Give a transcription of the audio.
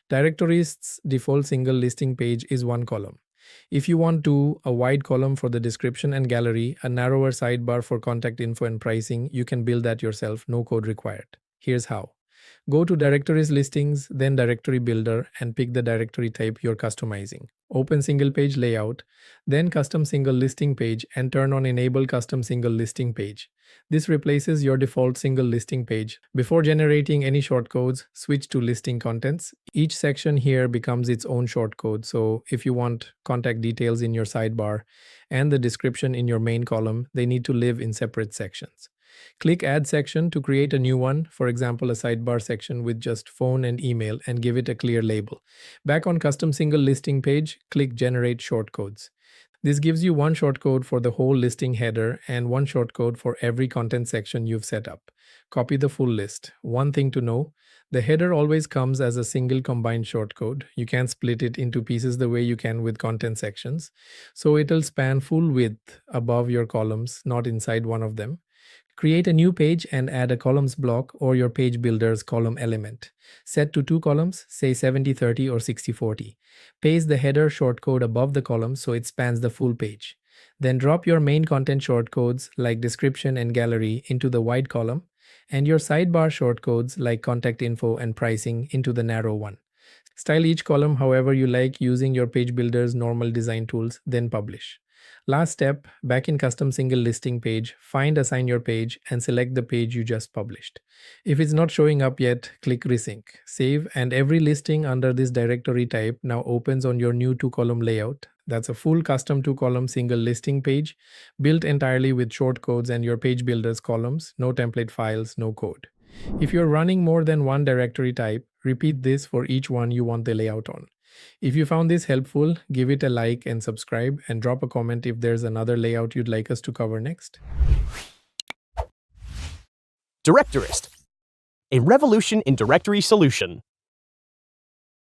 Directorist's default single listing page is one column. If you want to, a wide column for the description and gallery, a narrower sidebar for contact info and pricing, you can build that yourself, no code required. Here's how. Go to Directories Listings, then Directory Builder, and pick the directory type you're customizing. Open Single Page Layout, then Custom Single Listing Page, and turn on Enable Custom Single Listing Page. This replaces your default single listing page. Before generating any shortcodes, switch to Listing Contents. Each section here becomes its own shortcode, so if you want contact details in your sidebar and the description in your main column, they need to live in separate sections. Click Add Section to create a new one, for example a sidebar section with just phone and email, and give it a clear label. Back on Custom Single Listing page, click Generate Shortcodes. This gives you one shortcode for the whole listing header and one shortcode for every content section you've set up. Copy the full list. One thing to know, the header always comes as a single combined shortcode. You can't split it into pieces the way you can with content sections. So it'll span full width above your columns, not inside one of them. Create a new page and add a columns block or your page builder's column element. Set to 2 columns, say 70-30 or 60-40. Paste the header shortcode above the column so it spans the full page. Then drop your main content shortcodes like description and gallery into the wide column, and your sidebar shortcodes like contact info and pricing into the narrow one. Style each column however you like using your page builder's normal design tools, then publish. Last step, back in Custom Single Listing page, find Assign Your Page and select the page you just published. If it's not showing up yet, click Resync. Save, and every listing under this directory type now opens on your new 2-column layout. That's a full custom 2-column single listing page, built entirely with shortcodes and your page builder's columns, no template files, no code. If you're running more than one directory type, repeat this for each one you want the layout on. If you found this helpful, give it a like and subscribe, and drop a comment if there's another layout you'd like us to cover next. Directorist, a revolution in directory solution.